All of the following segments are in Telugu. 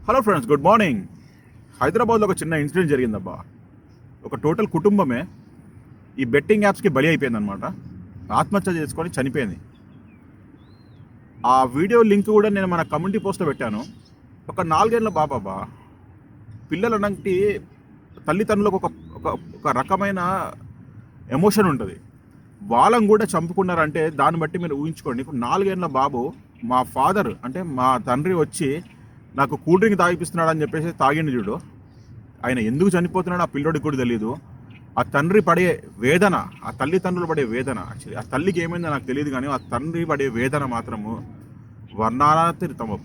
Hello friends, good morning. హైదరాబాద్లో ఒక చిన్న ఇన్సిడెంట్ జరిగిందబ్బా. ఒక టోటల్ కుటుంబమే ఈ బెట్టింగ్ యాప్స్కి బలి అయిపోయిందనమాట. ఆత్మహత్య చేసుకొని చనిపోయింది. ఆ వీడియో లింక్ కూడా నేను మన కమ్యూనిటీ పోస్ట్లో పెట్టాను. ఒక 4 ఏళ్ల బాబా. పిల్లలు అన్నట్టు తల్లిదండ్రులకు ఒక ఒక ఒక రకమైన ఎమోషన్ ఉంటుంది. వాళ్ళని కూడా చంపుకున్నారంటే దాన్ని బట్టి మీరు ఊహించుకోండి. ఇప్పుడు 4 ఏళ్ల బాబు, మా ఫాదర్ అంటే మా తండ్రి వచ్చి నాకు కూల్ డ్రింక్ తాగిపిస్తున్నాడు అని చెప్పేసి తాగిండు చూడు. ఆయన ఎందుకు చనిపోతున్నాడు ఆ పిల్లోడికి కూడా తెలియదు. ఆ తండ్రి పడే వేదన, ఆ తల్లిదండ్రులు పడే వేదన, యాక్చువల్లీ ఆ తల్లికి ఏమైందో నాకు తెలియదు, కానీ ఆ తండ్రి పడే వేదన మాత్రము వర్ణాతీతం.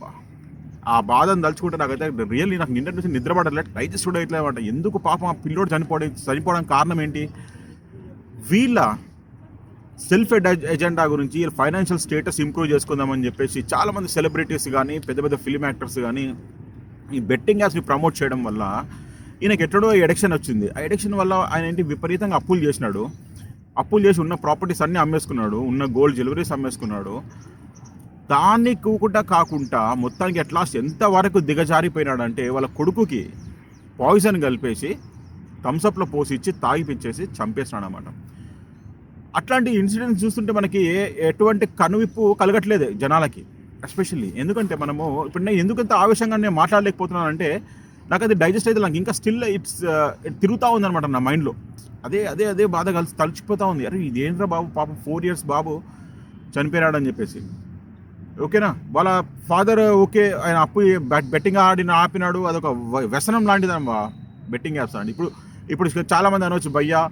ఆ బాధను తలుచుకుంటే నాకైతే రియల్లీ నాకు నిన్నటి నుంచి నిద్ర పడలేదు, డైజెస్ట్ కూడా ఇట్లేమంట. ఎందుకు పాపం ఆ పిల్లోడు చనిపోవడానికి కారణం ఏంటి? వీళ్ళ సెల్ఫ్ ఎజెండా గురించి, ఫైనాన్షియల్ స్టేటస్ ఇంప్రూవ్ చేసుకుందామని చెప్పేసి చాలామంది సెలబ్రిటీస్ కానీ పెద్ద పెద్ద ఫిల్మ్ యాక్టర్స్ కానీ ఈ బెట్టింగ్ యాప్స్ని ప్రమోట్ చేయడం వల్ల ఈయనకి ఎక్కడో ఎడిక్షన్ వచ్చింది. ఆ ఎడిక్షన్ వల్ల ఆయన ఏంటి విపరీతంగా అప్పులు చేసినాడు. అప్పులు చేసి ఉన్న ప్రాపర్టీస్ అన్నీ అమ్మేసుకున్నాడు, ఉన్న గోల్డ్ జ్యువెలరీస్ అమ్మేసుకున్నాడు. దాన్ని కాకుండా మొత్తానికి అట్లాస్ట్ ఎంతవరకు దిగజారిపోయినాడంటే వాళ్ళ కొడుకుకి పాయిజన్ కలిపేసి థమ్సప్లో పోసి ఇచ్చి తాగిపించేసి చంపేసినాడు అన్నమాట. అట్లాంటి ఇన్సిడెంట్స్ చూస్తుంటే మనకి ఎటువంటి కనువిప్పు కలగట్లేదు జనాలకి, ఎస్పెషల్లీ. ఎందుకంటే మనము ఇప్పుడు నేను ఎందుకంత ఆవేశంగా నేను మాట్లాడలేకపోతున్నానంటే నాకు అది డైజెస్ట్ అయితే నాకు ఇంకా స్టిల్ తిరుగుతూ ఉందన్నమాట నా మైండ్లో. అదే బాధ తలుచిపోతూ ఉంది. అరే ఇదేంట్రా బాబు, పాపం 4 years బాబు చనిపోయినాడని చెప్పేసి. ఓకేనా, వాళ్ళ ఫాదర్ ఓకే, ఆయన అప్పు బెట్టింగ్ ఆపినాడు, అదొక వ్యసనం లాంటిదమ్మా బెట్టింగ్ యాప్స్ అండి. ఇప్పుడు చాలామంది అనవచ్చు, భయ్యా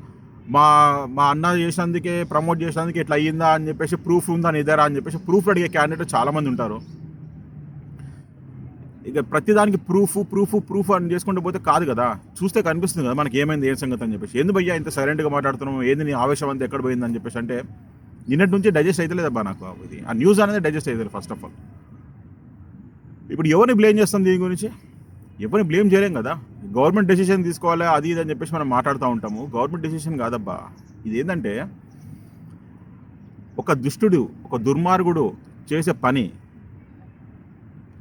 మా అన్న చేసినందుకే, ప్రమోట్ చేసినందుకే ఇట్లా అయ్యిందా అని చెప్పేసి ప్రూఫ్ ఉందా నిదరా అని చెప్పేసి ప్రూఫ్ అడిగే క్యాండిడేట్ చాలామంది ఉంటారు. ఇక ప్రతిదానికి ప్రూఫ్ అని చేసుకుంటూ పోతే కాదు కదా, చూస్తే కనిపిస్తుంది కదా మనకి ఏమైంది, ఏం సంగతి అని చెప్పేసి. ఎందుకు భయ్యా ఇంత సైలెంట్గా మాట్లాడుతున్నాం, ఏంది నీ ఆవేశం అంతా ఎక్కడ పోయిందని చెప్పేసి అంటే నిన్నటి నుంచి డైజెస్ట్ అయితే లేదబ్బా నాకు. ఇది ఆ న్యూస్ అనేది డైజెస్ట్ అవుతుంది. ఫస్ట్ ఆఫ్ ఆల్ ఇప్పుడు ఎవరిని బ్లేమ్ చేస్తాం దీని గురించి? ఎవరిని బ్లేమ్ చేయలేం కదా. గవర్నమెంట్ డెసిషన్ తీసుకోవాలి అది ఇది అని చెప్పేసి మనం మాట్లాడుతూ ఉంటాము. గవర్నమెంట్ డెసిషన్ కాదబ్బా. ఇది ఏంటంటే ఒక దుష్టుడు, ఒక దుర్మార్గుడు చేసే పని,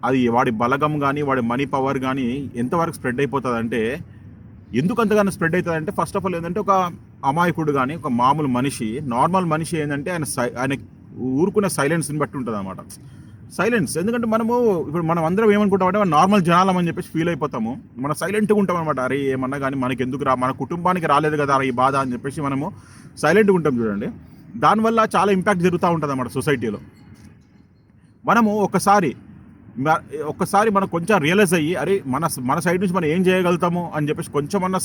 అది వాడి బలగం కానీ వాడి మనీ పవర్ కానీ ఎంతవరకు స్ప్రెడ్ అయిపోతుంది అంటే, ఎందుకు అంతగానో స్ప్రెడ్ అవుతుంది అంటే, ఫస్ట్ ఆఫ్ ఆల్ ఏంటంటే ఒక అమాయకుడు కానీ ఒక మామూలు మనిషి, నార్మల్ మనిషి ఏంటంటే ఆయన ఊరుకునే సైలెన్స్ని బట్టి ఉంటుంది అన్నమాట. సైలెన్స్. ఎందుకంటే ఇప్పుడు మనం అందరం ఏమనుకుంటామంటే మనం నార్మల్ జనాలం అని చెప్పేసి ఫీల్ అయిపోతాము. మనం సైలెంట్గా ఉంటాం అనమాట. అరే ఏమన్నా కానీ మనకి ఎందుకు మన కుటుంబానికి రాలేదు కదా ఈ బాధ అని చెప్పేసి మనము సైలెంట్గా ఉంటాం చూడండి. దానివల్ల చాలా ఇంపాక్ట్ జరుగుతూ ఉంటుంది అన్నమాట సొసైటీలో. మనము ఒక్కసారి మనం కొంచెం రియలైజ్ అయ్యి, అరే మన సైడ్ నుంచి మనం ఏం చేయగలుగుతాము అని చెప్పేసి కొంచెమన్నా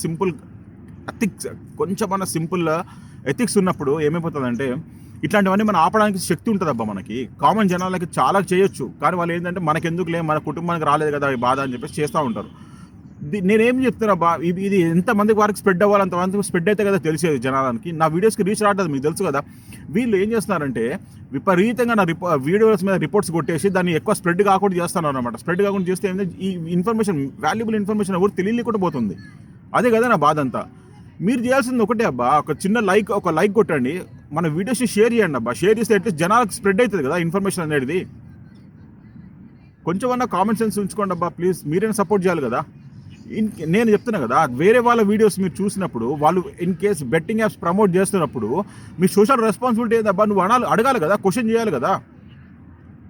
సింపుల్ ఎథిక్స్ ఉన్నప్పుడు ఏమైపోతుందంటే ఇట్లాంటివన్నీ మనం ఆపడానికి శక్తి ఉంటుంది అబ్బా మనకి. కామన్ జనాలకి చాలా చేయొచ్చు, కానీ వాళ్ళు ఏంటంటే మనకెందుకులే, మన కుటుంబానికి రాలేదు కదా ఈ బాధ అని చెప్పేసి చేస్తూ ఉంటారు. నేనేం చెప్తున్నా బా, ఇది ఎంతమందికి వారికి స్ప్రెడ్ అవ్వాలి, అంతమందికి స్ప్రెడ్ అయితే కదా తెలిసేది జనాలకి. నా వీడియోస్కి రీచ్ రావట్లేదు, మీకు తెలుసు కదా. వీళ్ళు ఏం చేస్తున్నారంటే విపరీతంగా నా వీడియోస్ మీద రిపోర్ట్స్ కొట్టేసి దాన్ని ఎక్కువ స్ప్రెడ్ కాకుండా చేస్తున్నారు అనమాట. స్ప్రెడ్ కాకుండా చేస్తే ఏంటంటే ఈ ఇన్ఫర్మేషన్, వాల్యుబుల్ ఇన్ఫర్మేషన్ ఎవరు తెలియకుండా పోతుంది. అదే కదా నా బాధ అంతా. మీరు చేయాల్సింది ఒకటే అబ్బా, ఒక లైక్ కొట్టండి, మన వీడియోస్ని షేర్ చేయండి అబ్బా. షేర్ చేస్తే అట్లీస్ట్ జనాలకు స్ప్రెడ్ అవుతుంది కదా ఇన్ఫర్మేషన్ అనేది. కొంచెమన్నా కామన్ సెన్స్ ఉంచుకోండి అబ్బా ప్లీజ్. మీరైనా సపోర్ట్ చేయాలి కదా. నేను చెప్తున్నా కదా, వేరే వాళ్ళ వీడియోస్ మీరు చూసినప్పుడు, వాళ్ళు in case betting apps promote చేస్తున్నప్పుడు మీ సోషల్ రెస్పాన్సిబిలిటీ ఏదబ్బా, నువ్వు అడగాలి కదా, క్వశ్చన్ చేయాలి కదా,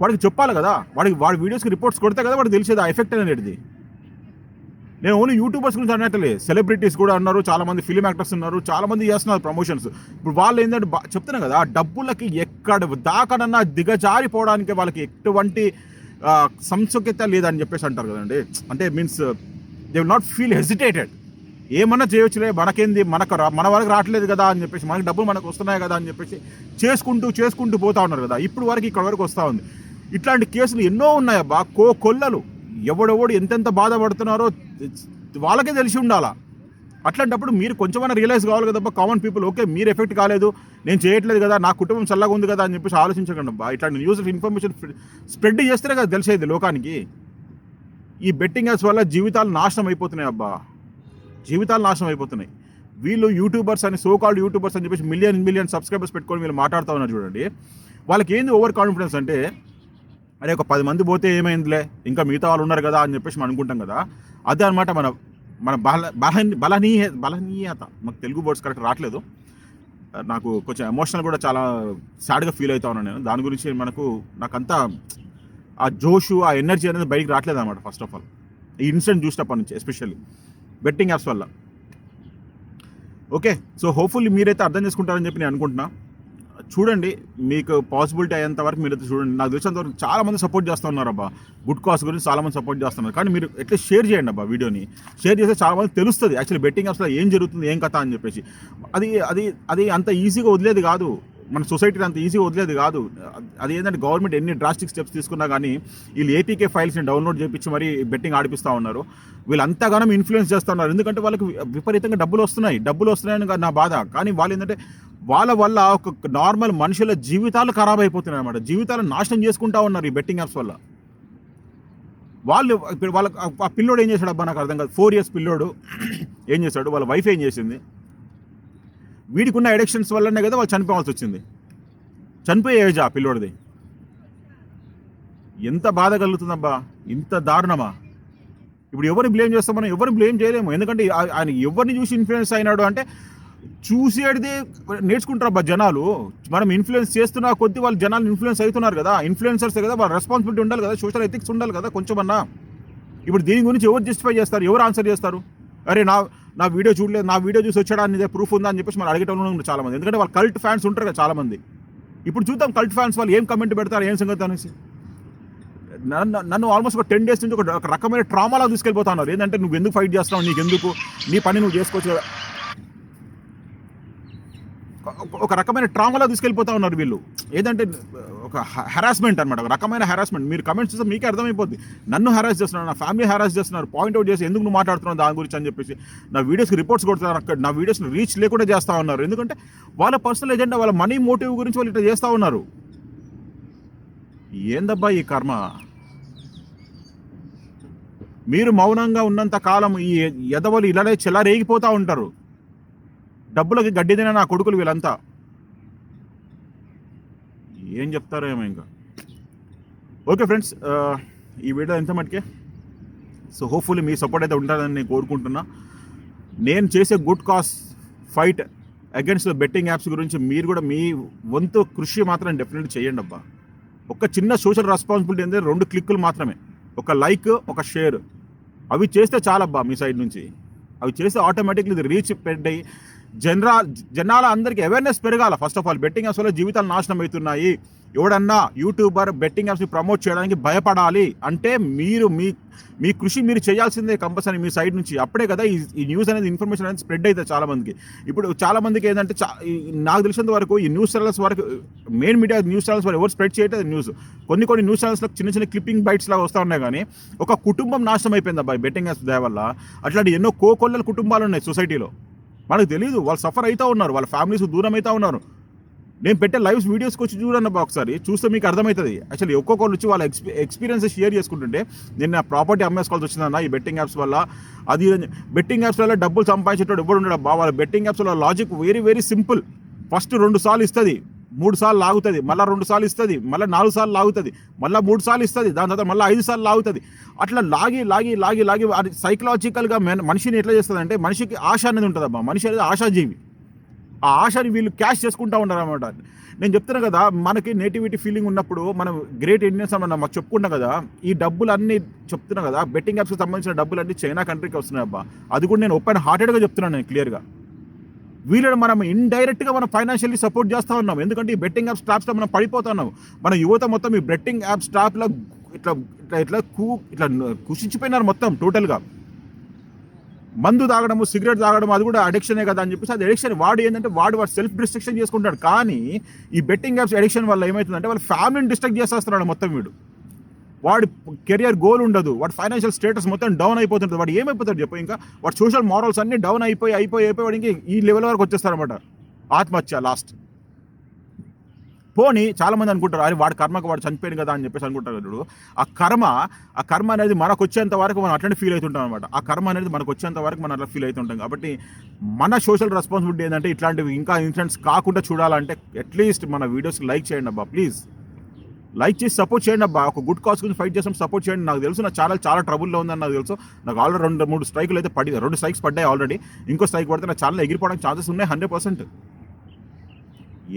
వాడికి చెప్పాలి కదా. వాడి వీడియోస్కి రిపోర్ట్స్ కొడితే కదా వాడికి తెలిసేది ఆ ఎఫెక్ట్ అనేది. నేను ఓన్లీ యూట్యూబర్స్ గురించి అన్నట్లే, సెలబ్రిటీస్ కూడా ఉన్నారు, చాలామంది ఫిల్మ్ యాక్టర్స్ ఉన్నారు, చాలామంది చేస్తున్నారు ప్రమోషన్స్. ఇప్పుడు వాళ్ళు ఏంటంటే చెప్తున్నా కదా, డబ్బులకి ఎక్కడ దాకనన్నా దిగజారిపోవడానికి వాళ్ళకి ఎటువంటి సంస్కృత లేదని చెప్పేసి అంటారు కదండి. అంటే means they will not feel hesitated. ఏమన్నా చేయొచ్చులే, మనకేంది, మన వరకు రావట్లేదు కదా అని చెప్పేసి, మనకి డబ్బులు మనకు వస్తున్నాయి కదా అని చెప్పేసి చేసుకుంటూ పోతా ఉన్నారు కదా. ఇప్పుడు వరకు ఇక్కడ వరకు వస్తూ ఉంది. ఇట్లాంటి కేసులు ఎన్నో ఉన్నాయబ్బా, కొల్లలు. ఎవడెవడు ఎంతెంత బాధపడుతున్నారో వాళ్ళకే తెలిసి ఉండాలా. అట్లాంటప్పుడు మీరు కొంచెమైనా రియలైజ్ కావాలి కదబ్బా కామన్ పీపుల్. ఓకే, మీరు ఎఫెక్ట్ కాలేదు, నేను చేయట్లేదు కదా, నా కుటుంబం చల్లగా ఉంది కదా అని చెప్పేసి ఆలోచించకండి అబ్బా. ఇట్లాంటి న్యూస్ ఇన్ఫర్మేషన్ స్ప్రెడ్ చేస్తేనే కదా తెలిసేది లోకానికి. ఈ బెట్టింగ్ యాప్స్ వల్ల జీవితాలు నాశనం అయిపోతున్నాయి అబ్బా, జీవితాలు నాశనం అయిపోతున్నాయి. వీళ్ళు యూట్యూబర్స్ అని, సోకాల్డ్ యూట్యూబర్స్ అని చెప్పేసి మిలియన్ సబ్స్క్రైబర్స్ పెట్టుకొని వీళ్ళు మాట్లాడుతూ ఉన్నారు చూడండి. వాళ్ళకి ఏంది ఓవర్ కాన్ఫిడెన్స్ అంటే, అరే ఒక 10 మంది పోతే ఏమైందిలే, ఇంకా మిగతా వాళ్ళు ఉన్నారు కదా అని చెప్పేసి మనం అనుకుంటాం కదా. అదే అనమాట మన మన బలహీనత. మాకు తెలుగు వర్డ్స్ కరెక్ట్ రావట్లేదు. నాకు కొంచెం ఎమోషనల్ కూడా చాలా సాడ్గా ఫీల్ అవుతా ఉన్నాను నేను. దాని గురించి నాకంతా ఆ జోషు, ఆ ఎనర్జీ అనేది బయటికి రావట్లేదు అనమాట. ఫస్ట్ ఆఫ్ ఆల్ ఈ ఇన్సిడెంట్ చూసినప్పటి నుంచి, ఎస్పెషల్లీ బెట్టింగ్ యాప్స్ వల్ల. ఓకే, సో హోప్ఫుల్లీ మీరైతే అర్థం చేసుకుంటారని చెప్పి నేను అనుకుంటున్నా. చూడండి, మీకు పాసిబిలిటీ అయ్యేంత వరకు మీరైతే చూడండి. నాకు తెలిసినంత వరకు చాలా మంది సపోర్ట్ చేస్తూ ఉన్నారు అబ్బా, గుడ్ కాస్ గురించి చాలా మంది సపోర్ట్ చేస్తున్నారు. కానీ మీరు ఎట్లీస్ట్ షేర్ చేయండి అబ్బా, వీడియోని షేర్ చేస్తే చాలా మంది తెలుస్తుంది యాక్చువల్లీ బెట్టింగ్ యాప్స్లో ఏం జరుగుతుంది, ఏం కథ అని చెప్పేసి. అది అది అది అంత ఈజీగా వదిలేది కాదు, మన సొసైటీని అంత ఈజీగా వదిలేది కాదు. అది ఏంటంటే గవర్నమెంట్ ఎన్ని డ్రాస్టిక్ స్టెప్స్ తీసుకున్నా కానీ వీళ్ళు ఏపీకే ఫైల్స్ని డౌన్లోడ్ చేయించి మరీ బెట్టింగ్ ఆడిపిస్తూ ఉన్నారు. వీళ్ళు అంతగానో ఇన్ఫ్లుయెన్స్ చేస్తున్నారు, ఎందుకంటే వాళ్ళకి విపరీతంగా డబ్బులు వస్తున్నాయని నా బాధ. కానీ వాళ్ళు ఏంటంటే వాళ్ళ వల్ల ఒక నార్మల్ మనుషుల జీవితాలు ఖరాబ్ అయిపోతున్నాయి అనమాట. జీవితాలను నాశనం చేసుకుంటా ఉన్నారు ఈ బెట్టింగ్ యాప్స్ వల్ల. వాళ్ళ ఆ పిల్లోడు ఏం చేశాడు అబ్బా నాకు అర్థం కాదు. 4 years పిల్లోడు ఏం చేశాడు, వాళ్ళ వైఫ్ ఏం చేసింది, వీడికి ఉన్న అడిక్షన్స్ వల్లనే కదా వాళ్ళు చనిపోవాల్సి వచ్చింది. చనిపోయే ఏజ్ ఆ పిల్లోడిది. ఎంత బాధ కలుగుతుందబ్బా, ఇంత దారుణమా. ఇప్పుడు ఎవరిని బ్లేమ్ చేస్తాం మనం, ఎవరిని బ్లేమ్ చేయలేము. ఎందుకంటే ఆయన ఎవరిని చూసి ఇన్ఫ్లుయెన్స్ అయినాడు అంటే చూసేది నేర్చుకుంటారు అబ్బా జనాలు. మనం ఇన్ఫ్లుయెన్స్ చేస్తున్నా కొద్దీ వాళ్ళు జనాలు ఇన్ఫ్లుయెన్స్ అవుతున్నారు కదా. ఇన్ఫ్లుయెన్సర్స్ కదా, వాళ్ళ రెస్పాన్సిబిలిటీ ఉండాలి కదా, సోషల్ ఎథిక్స్ ఉండాలి కదా కొంచెమన్నా. ఇప్పుడు దీని గురించి ఎవరు జస్టిఫై చేస్తారు, ఎవరు ఆన్సర్ చేస్తారు? అరే నా వీడియో చూడలేదు, నా వీడియో చూసి వచ్చాడా అనేది ప్రూఫ్ ఉందా అని చెప్పేసి మనం అడిగేటప్పుడు ఉన్నారు చాలా మంది. ఎందుకంటే వాళ్ళు కల్ట్ ఫ్యాన్స్ ఉంటారు కదా చాలా మంది. ఇప్పుడు చూద్దాం కల్ట్ ఫ్యాన్స్ వాళ్ళు ఏం కమెంట్ పెడతారు, ఏం సంగతి అనేసి. నన్ను ఆల్మోస్ట్ ఒక 10 days నుంచి ఒక రకమైన ట్రామాలో తీసుకెళ్ళిపోతా ఉన్నారు. ఏంటంటే నువ్వు ఎందుకు ఫైట్ చేస్తున్నావు, నీకెందుకు, నీ పని నువ్వు చేసుకోవచ్చు కదా, ఒక రకమైన ట్రామాలో తీసుకెళ్ళిపోతా ఉన్నారు వీళ్ళు. ఏదంటే ఒక హెరాస్మెంట్ అనమాట, ఒక రకమైన హెరాస్మెంట్. మీరు కమెంట్స్ చూస్తే మీకే అర్థమైపోద్ది. నన్ను హెరాస్ చేస్తున్నారు, నా ఫ్యామిలీ హెరాస్ చేస్తున్నారు, పాయింట్అవుట్ చేసి ఎందుకు నువ్వు మాట్లాడుతున్నావు దాని గురించి అని చెప్పేసి నా వీడియోస్కి రిపోర్ట్స్ కొడుతున్నారు. అక్కడ నా వీడియోస్ని రీచ్ లేకుండా చేస్తూ ఉన్నారు. ఎందుకంటే వాళ్ళ పర్సనల్ ఎజెండా, వాళ్ళ మనీ మోటివ్ గురించి వాళ్ళు ఇట్లా చేస్తూ ఉన్నారు. ఏందబ్బా ఈ కర్మ. మీరు మౌనంగా ఉన్నంత కాలం ఈ ఎదవలు ఇలానే చెలారేగిపోతూ ఉంటారు. డబ్బులకి గడ్డి తిన నా కొడుకులు వీళ్ళంతా. ఏం చెప్తారో ఏమో ఇంకా. ఓకే ఫ్రెండ్స్, ఈ వీడియో ఎంత మటుకే. సో హోప్ఫుల్లీ మీ సపోర్ట్ అయితే ఉంటుందని నేను కోరుకుంటున్నా. నేను చేసే good cause fight against betting apps గురించి మీరు కూడా మీ వంతు కృషి మాత్రం డెఫినెట్లీ చేయండి అబ్బా. ఒక చిన్న సోషల్ రెస్పాన్సిబిలిటీ అనేది 2 క్లిక్కులు మాత్రమే. ఒక లైక్, ఒక షేర్, అవి చేస్తే చాలబ్బా మీ సైడ్ నుంచి. అవి చేస్తే ఆటోమేటిక్లీ ఇది రీచ్ పెద్దయి జనాల అందరికీ అవేర్నెస్ పెరగాల. First of all betting apps వల్ల జీవితాలు నాశనం అవుతున్నాయి. ఎవడన్నా యూట్యూబర్ బెట్టింగ్ యాప్స్ని ప్రమోట్ చేయడానికి భయపడాలి అంటే మీరు మీ కృషి మీరు చేయాల్సిందే కంపల్సరీ మీ సైడ్ నుంచి. అప్పుడే కదా ఈ న్యూస్ అనేది, ఇన్ఫర్మేషన్ అనేది స్ప్రెడ్ అవుతుంది చాలా మందికి. ఇప్పుడు చాలా మందికి ఏంటంటే నాకు తెలిసినంత వరకు ఈ న్యూస్ ఛానల్స్ వరకు, మెయిన్ మీడియా న్యూస్ ఛానల్స్ వరకు ఎవరు స్ప్రెడ్ చేయట్లేదు న్యూస్. కొన్ని న్యూస్ ఛానల్స్లో చిన్న క్లిప్పింగ్ బైట్స్ లాగా వస్తూ ఉన్నాయి. కానీ ఒక కుటుంబం నాశనం అయిపోయింది అబ్బాయి బెట్టింగ్ యాప్స్ దయ వల్ల. అట్లాంటి ఎన్నో కోకొల్లల కుటుంబాలు ఉన్నాయి సొసైటీలో. మనకు తెలియదు, వాళ్ళు సఫర్ అవుతూ ఉన్నారు, వాళ్ళ ఫ్యామిలీస్ దూరం అవుతూ ఉన్నారు. నేను పెట్టే లైవ్స్ వీడియోస్కి వచ్చి చూడండి ఒకసారి, చూస్తే మీకు అర్థమవుతుంది. యాక్చువల్లీ ఒక్కొక్కరు వచ్చి వాళ్ళ ఎక్స్పీరియన్సెస్ షేర్ చేసుకుంటుంటే, నేను నా ప్రాపర్టీ అమ్మేసుకోవాల్సి వచ్చిందన్న ఈ బెట్టింగ్ యాప్స్ వల్ల. అది బెట్టింగ్ యాప్స్ వల్ల డబ్బులు సంపాదించేటప్పుడు ఎవరు ఉండడు అబ్బా. వాళ్ళ బెట్టింగ్ యాప్స్ వల్ల లాజిక్ వెరీ సింపుల్. ఫస్ట్ 2 సార్లు ఇస్తుంది, 3 సార్లు లాగుతుంది, మళ్ళీ 2 సార్లు ఇస్తుంది, మళ్ళీ 4 సార్లు లాగుతుంది, మళ్ళీ 3 సార్లు ఇస్తుంది, దాని తర్వాత మళ్ళీ 5 సార్లు లాగుతుంది. అట్లా లాగి అది సైకలాజికల్గా మనిషిని ఎట్లా చేస్తుంది అంటే, మనిషికి ఆశ అనేది ఉంటుంది అబ్బా. మనిషి అనేది ఆశాజీవి. ఆ ఆశని వీళ్ళు క్యాష్ చేసుకుంటూ ఉంటారు అనమాట. నేను చెప్తున్నా కదా, మనకి నేటివిటీ ఫీలింగ్ ఉన్నప్పుడు మనం గ్రేట్ ఇండియన్స్ అన్న మాకు చెప్పుకుంటాం కదా. ఈ డబ్బులన్నీ చెప్తున్నా కదా, బెట్టింగ్ యాప్స్కి సంబంధించిన డబ్బులన్నీ చైనా కంట్రీకి వస్తున్నాయి అబ్బా. అది కూడా నేను ఓపెన్ హార్టెడ్గా చెప్తున్నాను నేను క్లియర్గా. వీళ్ళని మనం ఇండైరెక్ట్గా మనం ఫైనాన్షియల్లీ సపోర్ట్ చేస్తూ ఉన్నాం. ఎందుకంటే ఈ బెట్టింగ్ యాప్స్ ట్రాప్స్లో మనం పడిపోతున్నాం. మన యువత మొత్తం ఈ బెట్టింగ్ యాప్స్ ట్రాప్లో ఇట్లా కుషించిపోయినారు మొత్తం టోటల్గా. మందు తాగడము, సిగరెట్ తాగడం, అది కూడా అడిక్షనే కదా అని చెప్పేసి అది అడిక్షన్. వాడు సెల్ఫ్ డిస్ట్రక్షన్ చేసుకుంటాడు. కానీ ఈ బెట్టింగ్ యాప్స్ అడిక్షన్ వల్ల ఏమవుతుందంటే వాళ్ళ ఫ్యామిలీని డిస్ట్రక్ట్ చేసేస్తున్నాడు మొత్తం. వాడి కెరియర్ గోల్ ఉండదు, వాడి ఫైనాన్షియల్ స్టేటస్ మొత్తం డౌన్ అయిపోతుంటుంది. వాడు ఏమైపోతాడు చెప్పు, ఇంకా వాడు సోషల్ మారల్స్ అన్నీ డౌన్ అయిపోయి వాడు ఇంకా ఈ లెవెల్ వరకు వచ్చేస్తారనమాట. ఆత్మహత్య లాస్ట్. పోనీ చాలామంది అనుకుంటారు, అరే వాడి కర్మకు వాడు చనిపోయాడు కదా అని చెప్పేసి అనుకుంటారు. ఆ కర్మ అనేది మనకు వచ్చేంత వరకు మనం అట్లనే ఫీల్ అవుతుంటాం అనమాట. ఆ కర్మ అనేది మనకు వచ్చేంత వరకు మనం అట్లా ఫీల్ అవుతుంటాం. కాబట్టి మన సోషల్ రెస్పాన్సిబిలిటీ ఏంటంటే ఇట్లాంటివి ఇంకా ఇన్సిడెంట్స్ కాకుండా చూడాలంటే అట్లీస్ట్ మన వీడియోస్కి లైక్ చేయండి అబ్బా ప్లీజ్. లైక్ చేసి సపోర్ట్ చేయండి అబ్బా. ఒక గుడ్ కాజ్ గురించి ఫైట్ చేస్తాం, సపోర్ట్ చేయండి. నాకు తెలుసు నా ఛానల్ చాలా ట్రబుల్లో ఉందని నాకు తెలుసు. నాకు ఆల్రెడీ 2-3 స్ట్రైకులు అయితే 2 స్ట్రైక్స్ పడ్డాయి ఆల్రెడీ. ఇంకో స్ట్రైక్ పడితే నా ఛానల్ ఎగిరిపోవడానికి ఛాన్సెస్ ఉన్నాయి 100%.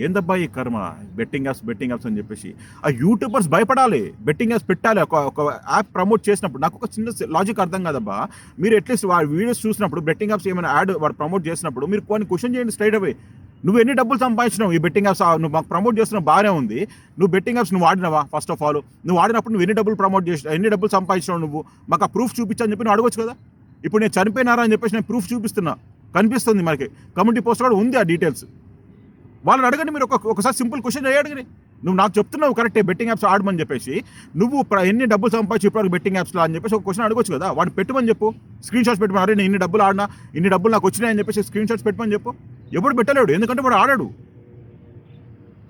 ఏందబ్బా ఈ కర్మ, బెట్టింగ్ యాప్స్ అని చెప్పేసి. ఆ యూట్యూబర్స్ భయపడాలి, బెట్టింగ్ యాప్స్ పెట్టాలి. ఒక యాప్ ప్రమోట్ చేసినప్పుడు నాకు ఒక చిన్న లాజిక్ అర్థం కాదబ్బా. మీరు అట్లీస్ట్ వాడి వీడియోస్ చూసినప్పుడు బెట్టింగ్ యాప్స్ ఏమైనా యాడ్ వాడు ప్రమోట్ చేసినప్పుడు మీరు కొన్ని క్వశ్చన్ చేయండి స్ట్రైట్ అవే. నువ్వు ఎన్ని డబ్బులు సంపాదించినావు ఈ బెట్టింగ్ యాప్స్? నువ్వు మాకు ప్రమోట్ చేస్తున్నావు బాగానే ఉంది. నువ్వు బెట్టింగ్ యాప్స్ నువ్వు వాడినావా? ఫస్ట్ ఆఫ్ ఆల్ నువ్వు వాడినప్పుడు నువ్వు ఎన్ని డబ్బులు ప్రమోట్ చేసినావు, ఎన్ని డబ్బులు సంపాదించినావు నువ్వు? మాకు ఆ ప్రూఫ్ చూపించని చెప్పి నువ్వు అడగొచ్చు కదా. ఇప్పుడు నేను చనిపోయినారా అని చెప్పేసి నేను ప్రూఫ్ చూపిస్తున్నా, కనిపిస్తుంది మనకి. కమ్యూనిటీ పోస్ట్ కూడా ఉంది ఆ డీటెయిల్స్. వాళ్ళని అడగండి మీరు. ఒకసారి సింపుల్ క్వశ్చన్ అడగండి. నువ్వు నాకు చెప్తున్నావు కరెక్టే బెట్టింగ్ యాప్స్ ఆడమని చెప్పేసి, నువ్వు ఎన్ని డబ్బులు సంపాదించి ఇప్పుడు బెట్టింగ్ యాప్స్లో అని చెప్పేసి ఒక క్వశ్చన్ అడగొచ్చు కదా. వాడిని పెట్టమని చెప్పు, స్క్రీన్ షాట్స్ పెట్టమని. అరే నేను ఇన్ని డబ్బులు ఆడినా, ఇన్ని డబ్బులు నాకు వచ్చినాయని చెప్పేసి స్క్రీన్ షాట్స్ పెట్టమని చెప్పు. ఎప్పుడు పెట్టలేడు, ఎందుకంటే వాడు ఆడాడు.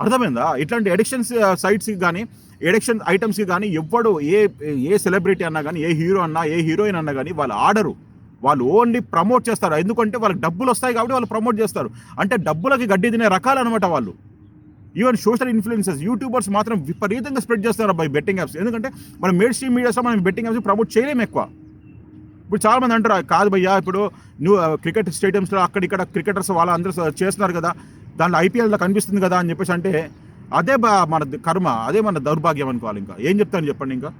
అర్థమైందా? ఇట్లాంటి ఎడిక్షన్స్ సైట్స్కి కానీ, ఎడిక్షన్ ఐటమ్స్కి కానీ ఎవ్వడు ఏ సెలబ్రిటీ అన్నా కానీ, ఏ హీరో అన్నా, ఏ హీరోయిన్ అన్నా కానీ వాళ్ళు ఆడరు. వాళ్ళు ఓన్లీ ప్రమోట్ చేస్తారు. ఎందుకంటే వాళ్ళకి డబ్బులు వస్తాయి కాబట్టి వాళ్ళు ప్రమోట్ చేస్తారు. అంటే డబ్బులకి గడ్డి తినే రకాలు అనమాట వాళ్ళు. ఈవెన్ సోషల్ ఇన్ఫ్లుయెన్సర్స్, యూట్యూబర్స్ మాత్రం విపరీతంగా స్ప్రెడ్ చేస్తారు అబ్బాయి బెట్టింగ్ యాప్స్. ఎందుకంటే మనం మెయిన్ స్ట్రీమ్ మీడియాస్లో మనం బెట్టింగ్ యాప్స్ ప్రమోట్ చేయలేము ఎక్కువ. ఇప్పుడు చాలామంది అంటారు కాదు భయ్యా, ఇప్పుడు నువ్వు క్రికెట్ స్టేడియంస్లో అక్కడిక్కడ క్రికెటర్స్ వాళ్ళ అందరూ చేస్తున్నారు కదా, దాంట్లో ఐపీఎల్లో కనిపిస్తుంది కదా అని చెప్పేసి అంటే అదే మన కర్మ, అదే మన దౌర్భాగ్యం అనుకోవాలి. ఇంకా ఏం చెప్తాను చెప్పండి. ఇంకా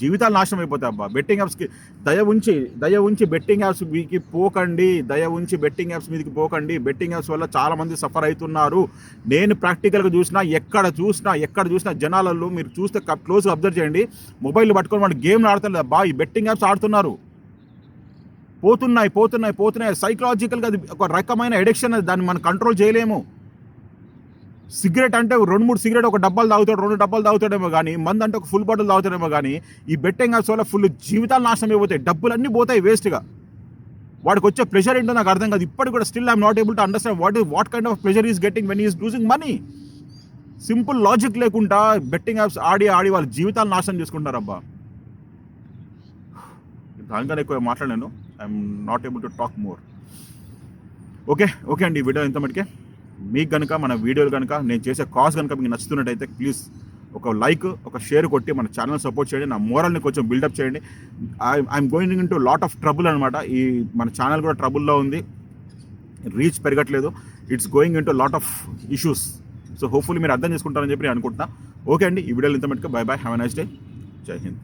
జీవితాలు నాశనం అయిపోతాయి అబ్బా. బెట్టింగ్ యాప్స్కి దయ ఉంచి బెట్టింగ్ యాప్స్ మీదకి పోకండి. బెట్టింగ్ యాప్స్ మీదకి పోకండి. బెట్టింగ్ యాప్స్ వల్ల చాలామంది సఫర్ అవుతున్నారు. నేను ప్రాక్టికల్గా చూసినా, ఎక్కడ చూసినా జనాలలో మీరు చూస్తే క్లోజ్గా అబ్జర్వ్ చేయండి. మొబైల్ పట్టుకొని వాళ్ళు గేమ్లు ఆడుతున్నారు అబ్బా. ఈ బెట్టింగ్ యాప్స్ ఆడుతున్నారు. పోతున్నాయి. సైకలాజికల్గా అది ఒక రకమైన ఎడిక్షన్. దాన్ని మనం కంట్రోల్ చేయలేము. సిగరెట్ అంటే 2-3 సిగరెట్ ఒక డబ్బాలు తాగుతాడు, 2 డబ్బాలు తాగుతాడేమో కానీ, మందు అంటే ఒక ఫుల్ బాటిల్ తాగుతాడేమో కానీ, ఈ బెట్టింగ్ యాప్స్ వల్ల ఫుల్ జీవితాలు నాశనం అయిపోతాయి. డబ్బులన్నీ పోతాయి వేస్ట్గా. వాడికి వచ్చే ప్రెషర్ ఏంటో నాకు అర్థం కాదు. ఇప్పటికి కూడా still I'm not able to understand what kind of pressure is getting when is losing money. Simple logic లేకుండా బెట్టింగ్ యాప్స్ ఆడి వాళ్ళ జీవితాలు నాశనం చేసుకుంటారు అబ్బా. దానికన్నా ఎక్కువ మాట్లాడాను. I'm not able to talk more. Okay అండి, ఈ వీడియో ఇంత మటుకే. మీకు కనుక మన వీడియోలు కనుక నేను చేసే కాజ్ కనుక మీకు నచ్చుతున్నట్టయితే ప్లీజ్ ఒక లైక్, ఒక షేర్ కొట్టి మన ఛానల్ సపోర్ట్ చేయండి. నా మోరల్ని కొంచెం బిల్డప్ చేయండి. I'm going in to lot of trouble అనమాట. ఈ మన ఛానల్ కూడా ట్రబుల్లో ఉంది, రీచ్ పెరగట్లేదు. It's going in to lot of issues. So hopefully మీరు అర్థం చేసుకుంటారని చెప్పి నేను అనుకుంటున్నా. ఓకే అండి, ఈ వీడియోలు ఇంత మటుకు. By, have a nice day. జై హింద్.